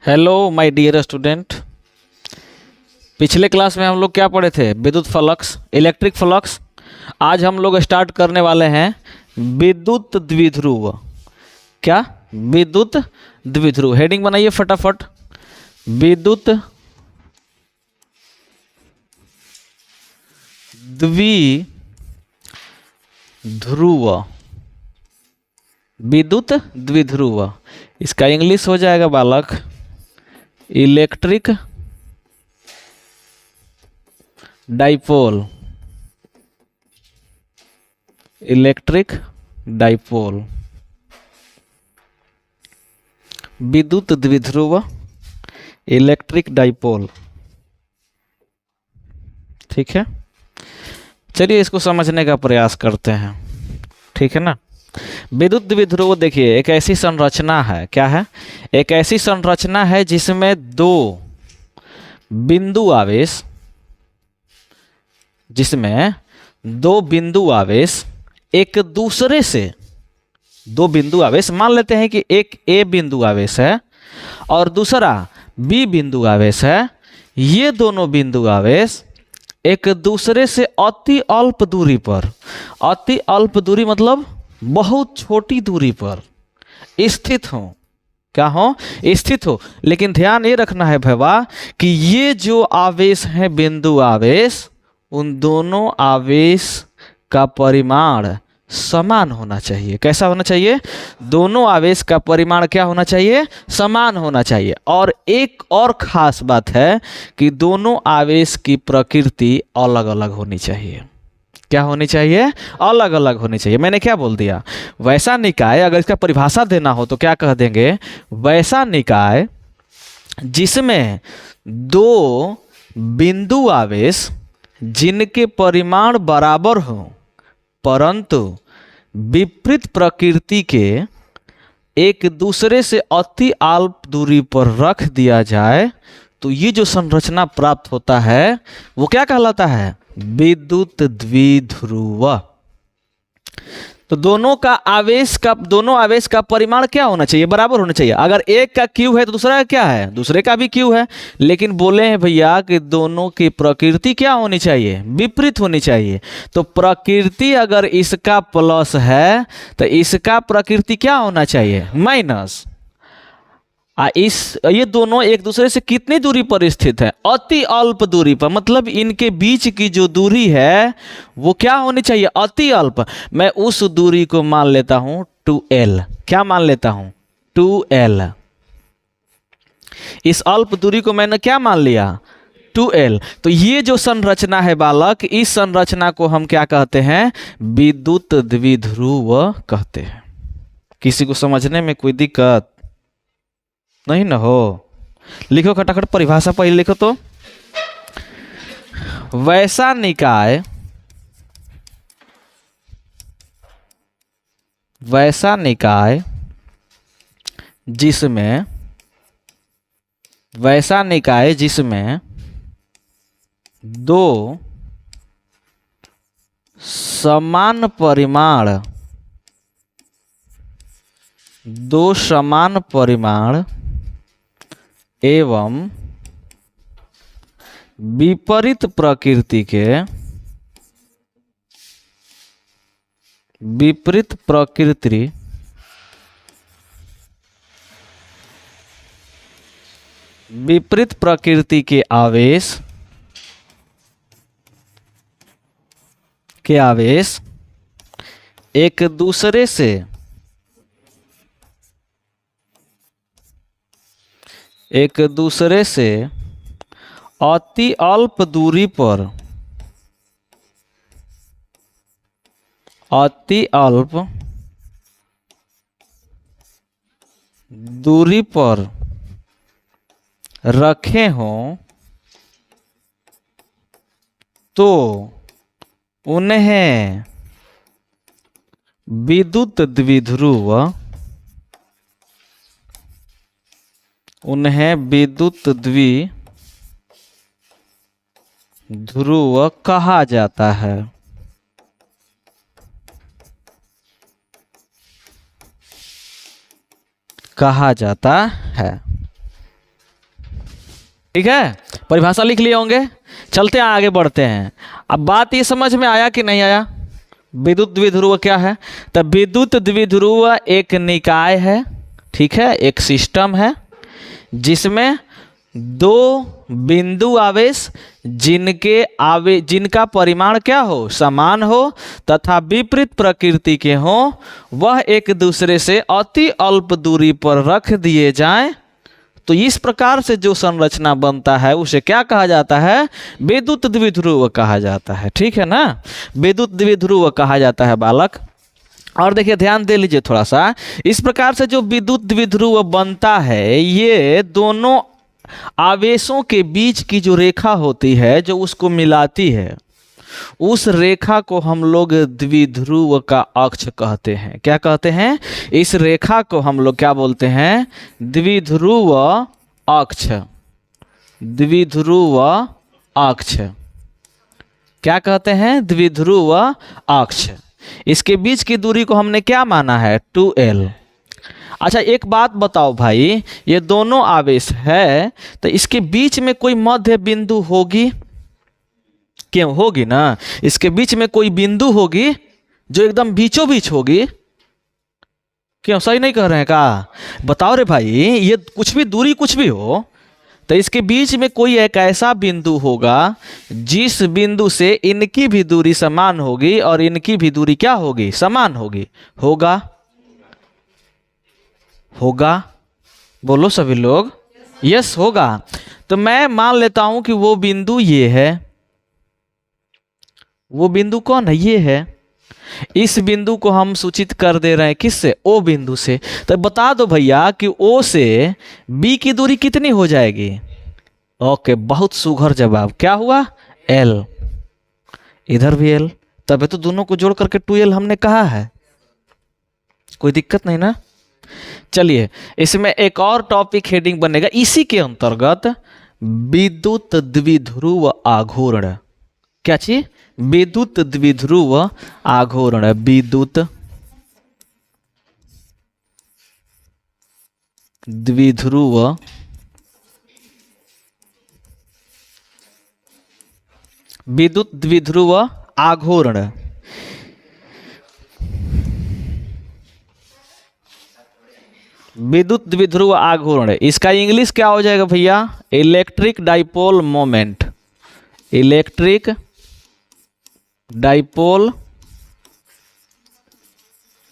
Hello my dear student. पिछले class में हम लोग क्या पढ़े थे? विद्युत फ्लक्स, इलेक्ट्रिक फ्लक्स। आज हम लोग स्टार्ट करने वाले हैं विद्युत द्विध्रुव। क्या? विद्युत द्विध्रुव। हेडिंग बनाइए फटाफट। विद्युत द्विध्रुव, विद्युत द्विध्रुव। इसका इंग्लिश हो जाएगा बालक इलेक्ट्रिक डाइपोल। इलेक्ट्रिक डाइपोल, विद्युत द्विध्रुव, इलेक्ट्रिक डाइपोल। ठीक है, चलिए इसको समझने का प्रयास करते हैं। ठीक है ना। विद्युत द्विध्रुव देखिए एक ऐसी संरचना है। क्या है? एक ऐसी संरचना है जिसमें दो बिंदु आवेश, जिसमें दो बिंदु आवेश एक दूसरे से, दो बिंदु आवेश मान लेते हैं कि एक ए बिंदु आवेश है और दूसरा बी बिंदु आवेश है। ये दोनों बिंदु आवेश एक दूसरे से अति अल्प दूरी पर, अति अल्प दूरी मतलब बहुत छोटी दूरी पर स्थित हो। क्या हो? स्थित हो। लेकिन ध्यान ये रखना है भैया कि ये जो आवेश है बिंदु आवेश, उन दोनों आवेश का परिमाण समान होना चाहिए। कैसा होना चाहिए? दोनों आवेश का परिमाण क्या होना चाहिए? समान होना चाहिए। और एक और खास बात है कि दोनों आवेश की प्रकृति अलग अलग होनी चाहिए। क्या होनी चाहिए? अलग अलग होनी चाहिए। मैंने क्या बोल दिया? वैसा निकाय, अगर इसका परिभाषा देना हो तो क्या कह देंगे? वैसा निकाय जिसमें दो बिंदु आवेश जिनके परिमाण बराबर हो परंतु विपरीत प्रकृति के एक दूसरे से अति अल्प दूरी पर रख दिया जाए तो ये जो संरचना प्राप्त होता है वो क्या कहलाता है? विद्युत द्विध्रुव। तो दोनों आवेश का परिमाण क्या होना चाहिए? बराबर होना चाहिए। अगर एक का क्यू है तो दूसरा का क्या है? दूसरे का भी क्यू है। लेकिन बोले हैं भैया कि दोनों की प्रकृति क्या होनी चाहिए? विपरीत होनी चाहिए। तो प्रकृति अगर इसका प्लस है तो इसका प्रकृति क्या होना चाहिए? माइनस। ये दोनों एक दूसरे से कितनी दूरी पर स्थित है? अति अल्प दूरी पर। मतलब इनके बीच की जो दूरी है वो क्या होनी चाहिए? अति अल्प। मैं उस दूरी को मान लेता हूं 2l। क्या मान लेता हूं? 2l। इस अल्प दूरी को मैंने क्या मान लिया? 2l। तो ये जो संरचना है बालक, इस संरचना को हम क्या कहते हैं? विद्युत द्विध्रुव कहते हैं। किसी को समझने में कोई दिक्कत नहीं ना हो? लिखो खटाखट परिभाषा पहले लिखो तो। वैसा निकाय, वैसा निकाय जिसमें, वैसा निकाय जिसमें दो समान परिमाण, दो समान परिमाण एवं विपरीत प्रकृति के, विपरीत प्रकृति विपरीत प्रकृति के आवेश एक दूसरे से अति अल्प दूरी पर, अति अल्प दूरी पर रखे हों तो उन्हें विद्युत द्विध्रुव, उन्हें विद्युत द्विध्रुव कहा जाता है। कहा जाता है। ठीक है, परिभाषा लिख लिए होंगे। चलते हैं आगे बढ़ते हैं। अब बात ये समझ में आया कि नहीं आया? विद्युत द्विध्रुव क्या है? तो विद्युत द्विध्रुव एक निकाय है, ठीक है, एक सिस्टम है जिसमें दो बिंदु आवेश जिनका परिमाण क्या हो, समान हो तथा विपरीत प्रकृति के हो, वह एक दूसरे से अति अल्प दूरी पर रख दिए जाएं, तो इस प्रकार से जो संरचना बनता है उसे क्या कहा जाता है? विद्युत द्विध्रुव कहा जाता है। ठीक है ना, विद्युत द्विध्रुव कहा जाता है बालक। और देखिए ध्यान दे लीजिए थोड़ा सा, इस प्रकार से जो विद्युत द्विध्रुव बनता है, ये दोनों आवेशों के बीच की जो रेखा होती है जो उसको मिलाती है, उस रेखा को हम लोग द्विध्रुव का अक्ष कहते हैं। क्या कहते हैं? इस रेखा को हम लोग क्या बोलते हैं? द्विध्रुव अक्ष। द्विध्रुव अक्ष क्या कहते हैं? द्विध्रुव अक्ष। इसके बीच की दूरी को हमने क्या माना है? 2L। अच्छा एक बात बताओ भाई, ये दोनों आवेश है तो इसके बीच में कोई मध्य बिंदु होगी? क्यों होगी ना, इसके बीच में कोई बिंदु होगी जो एकदम बीचों बीच होगी। क्यों, सही नहीं कह रहे हैं का? बताओ रे भाई, ये कुछ भी दूरी कुछ भी हो तो इसके बीच में कोई एक ऐसा बिंदु होगा जिस बिंदु से इनकी भी दूरी समान होगी और इनकी भी दूरी क्या होगी? समान होगी। होगा? होगा? बोलो सभी लोग। यस होगा। तो मैं मान लेता हूं कि वो बिंदु ये है। वो बिंदु कौन है? ये है। इस बिंदु को हम सूचित कर दे रहे हैं किससे? ओ बिंदु से। तो बता दो भैया कि ओ से बी की दूरी कितनी हो जाएगी? ओके, बहुत सुघर जवाब। क्या हुआ? L। इधर भी L, तभी तो दोनों को जोड़ करके 2L हमने कहा है। कोई दिक्कत नहीं ना? चलिए इसमें एक और टॉपिक हेडिंग बनेगा इसी के अंतर्गत, विद्युत द्विध्रुव आघूर्ण। क्या चीज? विद्युत द्विध्रुव आघूर्ण। विद्युत द्विध्रुव विद्युत द्विध्रुव आघूर्ण। विद्युत द्विध्रुव आघूर्ण, इसका इंग्लिश क्या हो जाएगा भैया? Electric dipole moment. Electric dipole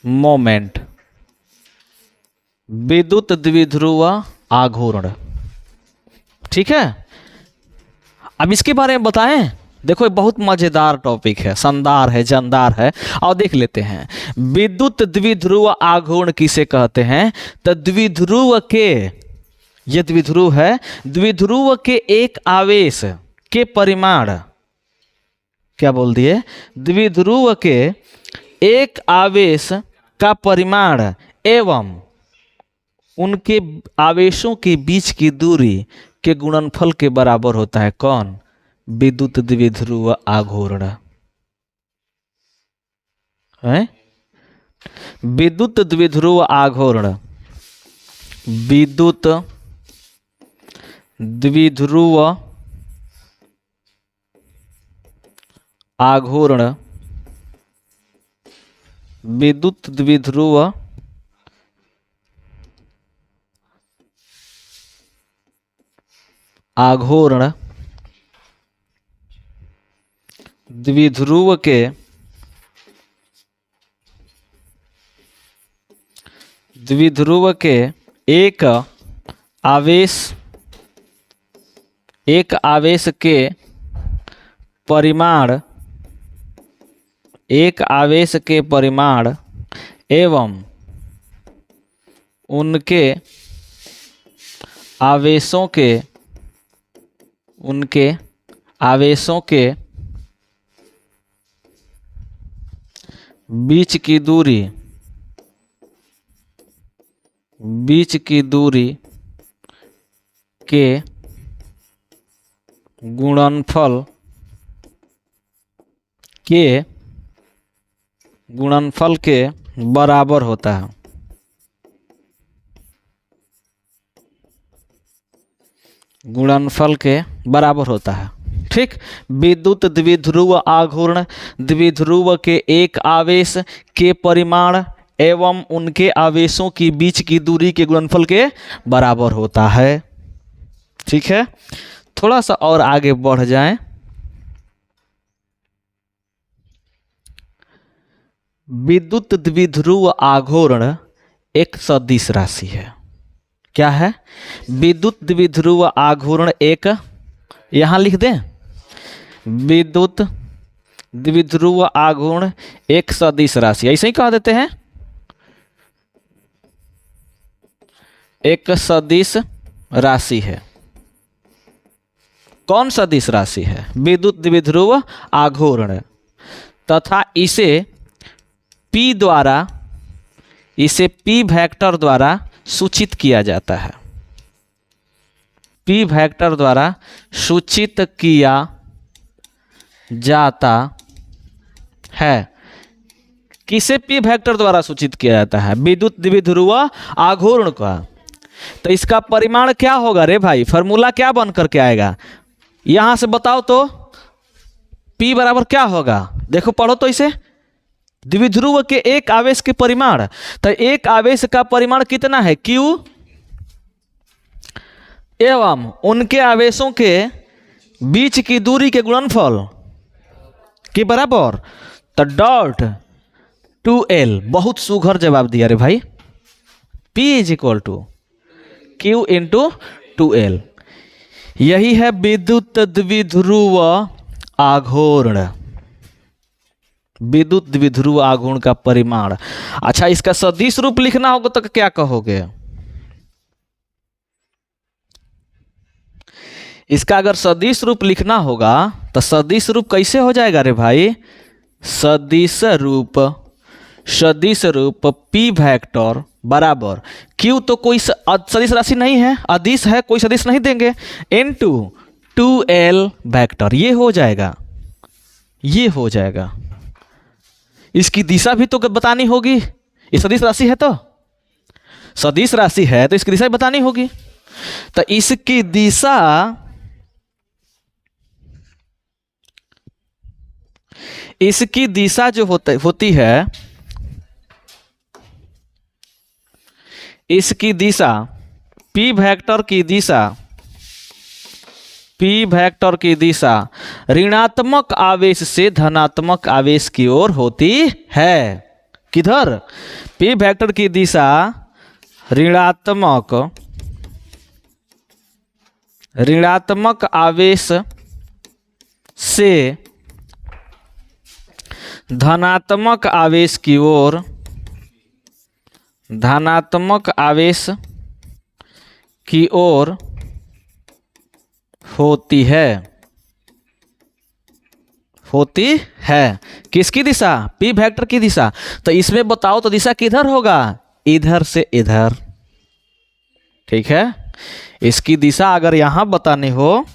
moment, विद्युत द्विध्रुव आघूर्ण। ठीक है, अब इसके बारे में बताएं। देखो ये बहुत मजेदार टॉपिक है, शानदार है, जानदार है। और देख लेते हैं विद्युत द्विध्रुव आघूर्ण किसे कहते हैं? तो द्विध्रुव के, ये द्विध्रुव है, द्विध्रुव के एक आवेश के परिमाण, क्या बोल दिए? द्विध्रुव के एक आवेश का परिमाण एवं उनके आवेशों के बीच की दूरी के गुणनफल के बराबर होता है। कौन? विद्युत द्विध्रुव आघूर्ण है। विद्युत द्विध्रुव आघूर्ण, विद्युत द्विध्रुव आघूर्ण, विद्युत द्विध्रुव आघूर्ण द्विध्रुव के एक आवेश के परिमाण, एक आवेश के परिमाण एवं उनके आवेशों के बीच की दूरी के गुणनफल के बराबर होता है। गुणनफल के बराबर होता है। ठीक, विद्युत द्विध्रुव आघूर्ण द्विध्रुव के एक आवेश के परिमाण एवं उनके आवेशों की बीच की दूरी के गुणनफल के बराबर होता है। ठीक है, थोड़ा सा और आगे बढ़ जाएं। विद्युत द्विध्रुव आघूर्ण एक सदिश राशि है। क्या है? विद्युत द्विध्रुव आघूर्ण एक, यहां लिख दें, विद्युत द्विध्रुव आघूर्ण एक सदिश राशि, ऐसे ही कह देते हैं, एक सदिश राशि है। कौन सदिश राशि है? विद्युत द्विध्रुव आघूर्ण, तथा इसे P वेक्टर द्वारा सूचित किया जाता है। P वेक्टर द्वारा सूचित किया जाता है। किसे P वेक्टर द्वारा सूचित किया जाता है? विद्युत द्विध्रुव आघूर्ण का। तो इसका परिमाण क्या होगा रे भाई? फॉर्मूला क्या बन करके आएगा? यहां से बताओ तो P बराबर क्या होगा? देखो, पढ़ो तो इसे। द्विध्रुव के एक आवेश के परिमाण, तो एक आवेश का परिमाण कितना है? Q, एवं उनके आवेशों के बीच की दूरी के गुणनफल के बराबर, तो डॉट 2L। बहुत सुघर जवाब दिया रे भाई। P = Q × 2L। यही है विद्युत द्विध्रुव आघूर्ण, विद्युत द्विध्रुव आघूर्ण का परिमाण। अच्छा, इसका सदिश रूप लिखना होगा तो क्या कहोगे? इसका अगर सदिश रूप लिखना होगा तो सदिश रूप कैसे हो जाएगा रे भाई? सदिश रूप P वेक्टर बराबर Q, तो कोई सदिश राशि नहीं है, अदिश है, कोई सदिश नहीं देंगे, इनटू 2L वेक्टर। ये हो जाएगा। इसकी दिशा भी तो बतानी होगी। ये सदिश राशि है, तो सदिश राशि है तो इसकी दिशा बतानी होगी। तो इसकी दिशा जो होती है, इसकी दिशा P वेक्टर की दिशा ऋणात्मक आवेश से धनात्मक आवेश की ओर होती है। किधर? P वेक्टर की दिशा ऋणात्मक आवेश से धनात्मक आवेश की ओर, धनात्मक आवेश की ओर होती है। किसकी दिशा? P वेक्टर की दिशा। तो इसमें बताओ तो दिशा किधर होगा? इधर से इधर। ठीक है, इसकी दिशा अगर यहां बतानी हो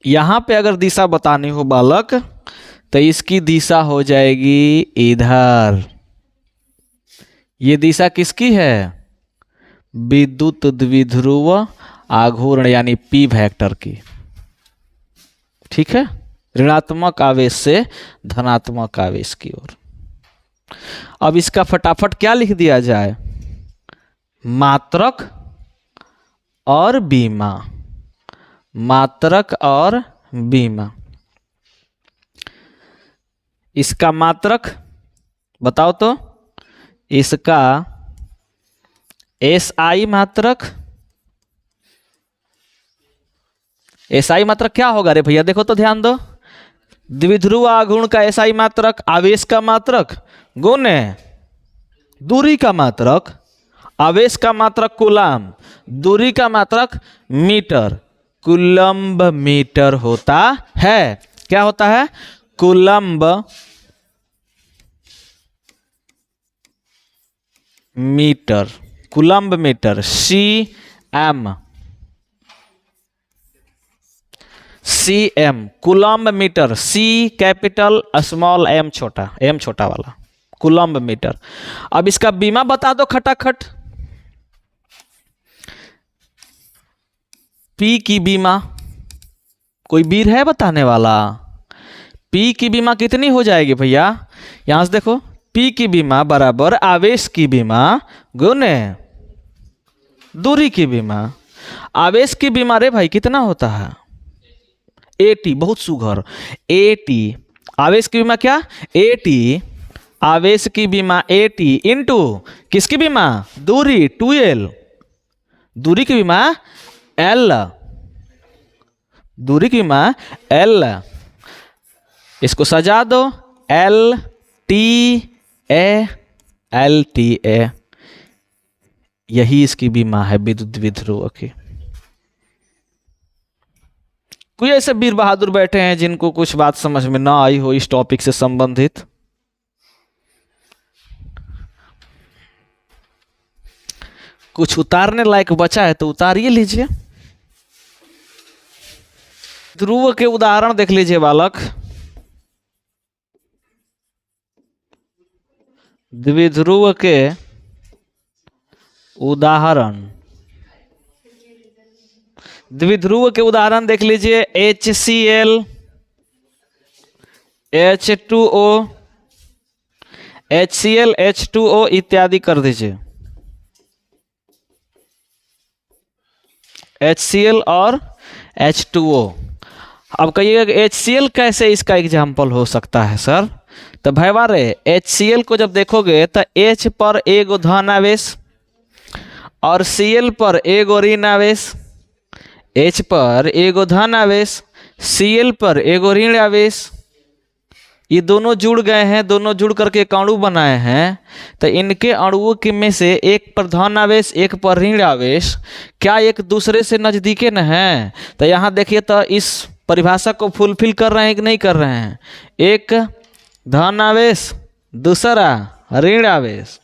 यहां पे, अगर दिशा बतानी हो बालक, तो इसकी दिशा हो जाएगी इधर। ये दिशा किसकी है? विद्युत द्विध्रुव आघूर्ण यानी P वेक्टर की। ठीक है, ऋणात्मक आवेश से धनात्मक आवेश की ओर। अब इसका फटाफट क्या लिख दिया जाए? मात्रक और बीमा। मात्रक और बीमा। इसका मात्रक बताओ तो। इसका SI मात्रक। SI मात्रक क्या होगा रे भैया? देखो तो, ध्यान दो। द्विध्रुव आघूर्ण का SI मात्रक आवेश का मात्रक गुणे दूरी का मात्रक, आवेश का मात्रक कूलम, दूरी का मात्रक मीटर, कूलम्ब मीटर होता है। क्या होता है? Coulomb metre, coulomb metre, CM, coulomb metre, C capital, small m छोटा, m छोटा वाला, कूलम्ब मीटर। अब इसका बीमा बता दो खटाखट। P की बीमा, कोई वीर है बताने वाला? P की बीमा कितनी हो जाएगी भैया? यहां से देखो, P की बीमा बराबर आवेश की बीमा गुने दूरी की बीमा। आवेश की बीमा रे भाई कितना होता है? AT, बहुत सुघर, AT। आवेश की बीमा क्या? AT। आवेश की बीमा AT इंटू किसकी बीमा? दूरी 2L। दूरी की बीमा L, दूरी की बीमा L। इसको सजा दो, LTA, LTA, यही इसकी बीमा है विद्युत द्विध्रुव की। कोई ऐसे वीर बहादुर बैठे हैं जिनको कुछ बात समझ में ना आई हो इस टॉपिक से संबंधित? कुछ उतारने लायक बचा है तो उतारिए लीजिए। ध्रुव के उदाहरण देख लीजिए बालक। द्विध्रुव के उदाहरण, द्विध्रुव के उदाहरण देख लीजिए। HCl, H2O, HCl, H2O इत्यादि कर दीजिए। HCl और H2O। अब कहिएगा HCl कैसे इसका एग्जाम्पल हो सकता है सर? तो भाई बारे HCl को जब देखोगे तो H पर एगो धन आवेश और Cl पर एगो ऋण आवेश, H पर एगो धन आवेश, Cl पर एगो ऋण आवेश, ये दोनों जुड़ गए हैं, दोनों जुड़ करके एक अणु बनाए हैं। तो इनके अणुओं के में से एक पर धन आवेश, एक पर ऋण आवेश, क्या एक दूसरे से नजदीके न है? तो यहाँ देखिए तो इस परिभाषा को फुलफिल कर रहे हैं कि नहीं कर रहे हैं? एक धन आवेश, दूसरा ऋण आवेश,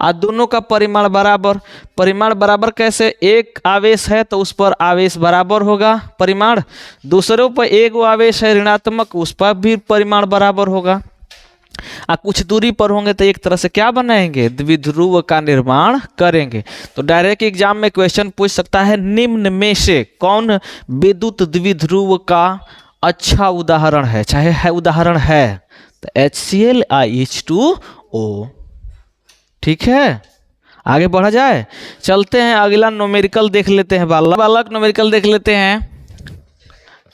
और दोनों का परिमाण बराबर। परिमाण बराबर कैसे? एक आवेश है तो उस पर आवेश बराबर होगा परिमाण, दूसरों पर एक आवेश है ऋणात्मक, उस पर भी परिमाण बराबर होगा। कुछ दूरी पर होंगे तो एक तरह से क्या बनाएंगे? द्विध्रुव का निर्माण करेंगे। तो डायरेक्ट एग्जाम में क्वेश्चन पूछ सकता है, निम्न में से कौन विद्युत द्विध्रुव का अच्छा उदाहरण है? चाहे है उदाहरण है तो HCl H2O। ठीक है, आगे बढ़ा जाए। चलते हैं अगला न्यूमेरिकल देख लेते हैं बालक, न्यूमेरिकल देख लेते हैं।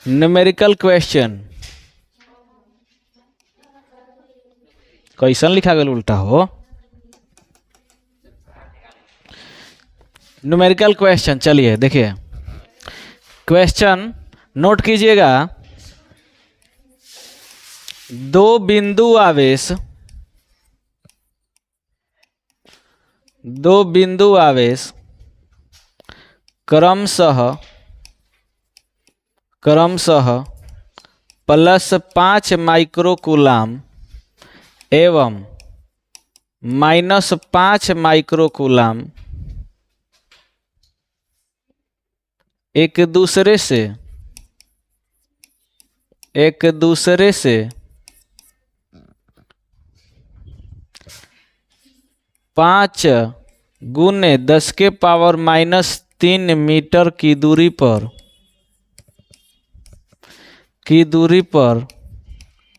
न्यूमेरिकल क्वेश्चन कैसन लिखा गया उल्टा हो? न्यूमेरिकल क्वेश्चन, चलिए देखिए क्वेश्चन नोट कीजिएगा। दो बिंदु आवेश क्रमशः +5 माइक्रोकूलाम एवं -5 माइक्रोकूलाम एक दूसरे से 5 गुने 10⁻³ मीटर की दूरी पर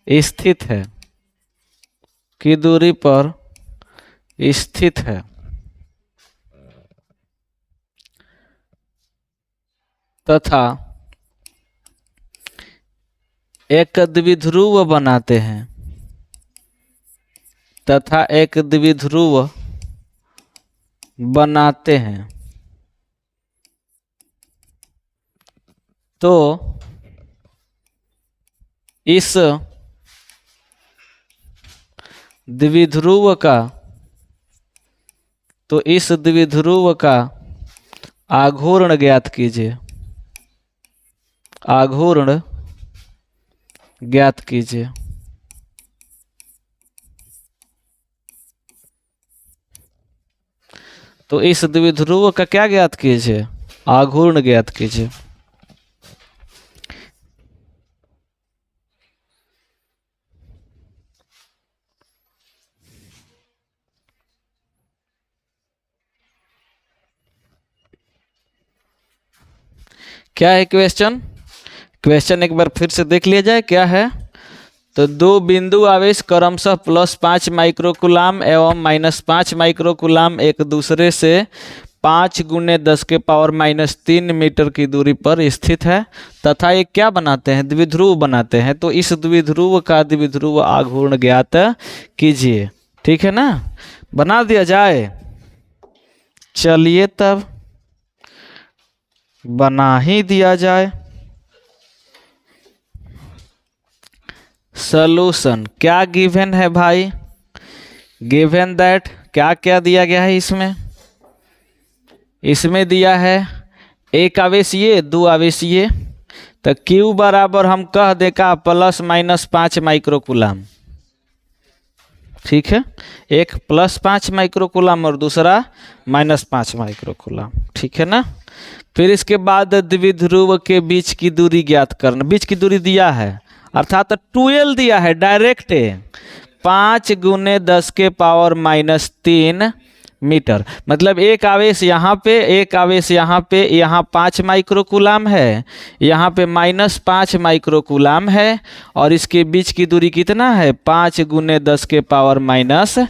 स्थित है तथा एक द्विध्रुव बनाते हैं तो इस द्विध्रुव का आघूर्ण ज्ञात कीजिए। आघूर्ण ज्ञात कीजिए। तो इस द्विध्रुव का क्या ज्ञात कीजिए? आघूर्ण ज्ञात कीजिए। क्या है क्वेश्चन? क्वेश्चन एक बार फिर से देख लिया जाए, क्या है? तो दो बिंदु आवेश क्रमशः +5 माइक्रोकुलाम एवं -5 माइक्रोकुलाम एक दूसरे से 5 × 10⁻³ मीटर की दूरी पर स्थित है तथा ये क्या बनाते हैं? द्विध्रुव बनाते हैं। तो इस द्विध्रुव का द्विध्रुव आघूर्ण ज्ञात कीजिए। ठीक है ना, बना दिया जाए। चलिए तब बना ही दिया जाए। सॉल्यूशन क्या गिवन है भाई? गिवन दैट क्या क्या दिया गया है इसमें? इसमें दिया है एक आवेशीय, दो आवेशीय। तो Q बराबर हम कह दे का +-5 माइक्रोकुलाम। ठीक है, एक +5 माइक्रोकुलाम और दूसरा -5 माइक्रोकुलाम। ठीक है ना। फिर इसके बाद द्विध्रुव के बीच की दूरी ज्ञात करना। बीच की दूरी दिया है, अर्थात 2L दिया है डायरेक्ट, 5 × 10⁻³ मीटर। मतलब एक आवेश यहाँ पे, एक आवेश यहाँ पे, यहाँ 5 माइक्रोकुलाम है, यहाँ पे -5 माइक्रोकुलाम है, और इसके बीच की दूरी कितना है? 5 × 10⁻³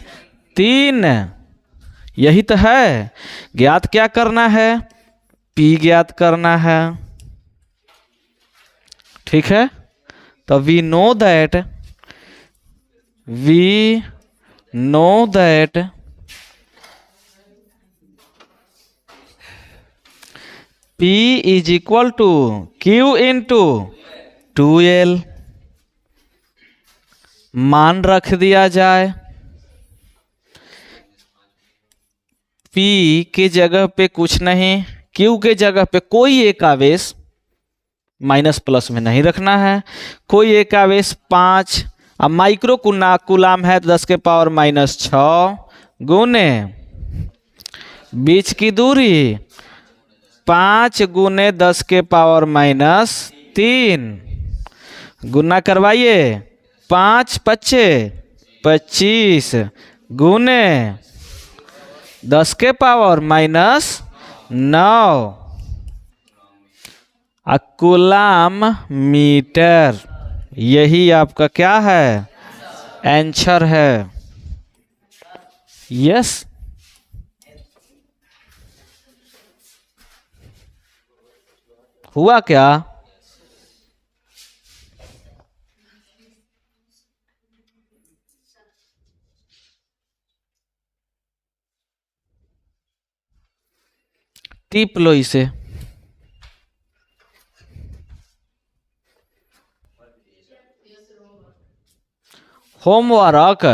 यही तो है। ज्ञात क्या करना है? P ज्ञात करना है। ठीक है, तो we know that P is equal to Q into 2L। मान रख दिया जाए। P के जगह पे कुछ नहीं, Q के जगह पे कोई एक आवेश, माइनस प्लस में नहीं रखना है, कोई एक आवेश 5 अब माइक्रोकुलाम है 10⁻⁻6 गुने बीच की दूरी 5 × 10⁻³ गुना करवाइए, 5 × 5 = 25 गुने 10⁻⁹ कुलाम मीटर। यही आपका क्या है? आंसर है। यस, हुआ क्या? टिप लो इसे। होमवर्क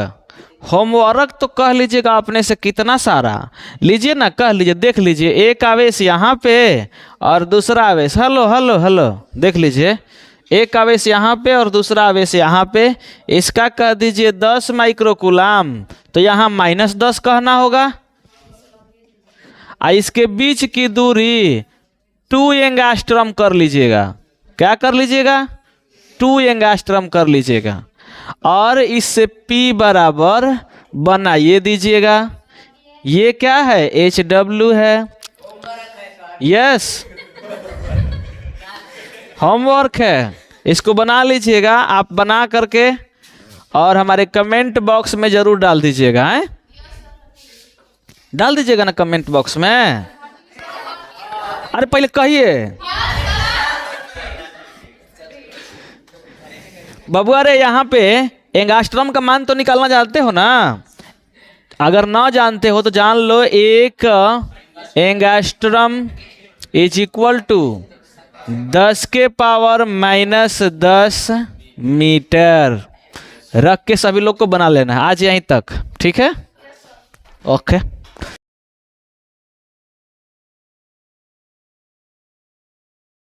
तो कह लीजिएगा अपने से कितना सारा लीजिए ना, कह लीजिए, देख लीजिए। एक आवेश यहाँ पे और दूसरा आवेश, हेलो देख लीजिए, एक आवेश यहाँ पे और दूसरा आवेश यहाँ पे। इसका कह दीजिए 10 माइक्रोकुलाम, तो यहाँ -10 कहना होगा। इसके बीच की दूरी 2 एंगास्ट्रम कर लीजिएगा। क्या कर लीजिएगा? 2 एंगास्ट्रम कर लीजिएगा। और इससे P बराबर बनाइए दीजिएगा। ये क्या है? HW है। यस, होमवर्क है, इसको बना लीजिएगा। आप बना करके और हमारे कमेंट बॉक्स में जरूर डाल दीजिएगा। डाल दीजिएगा ना कमेंट बॉक्स में। अरे पहले कहिए बबुआ रे, यहाँ पे एंगास्ट्रम का मान तो निकालना जानते हो ना? अगर ना जानते हो तो जान लो, 1 एंगास्ट्रम इज इक्वल टू 10⁻⁻10 मीटर। रख के सभी लोग को बना लेना है आज यहीं तक। ठीक है, ओके।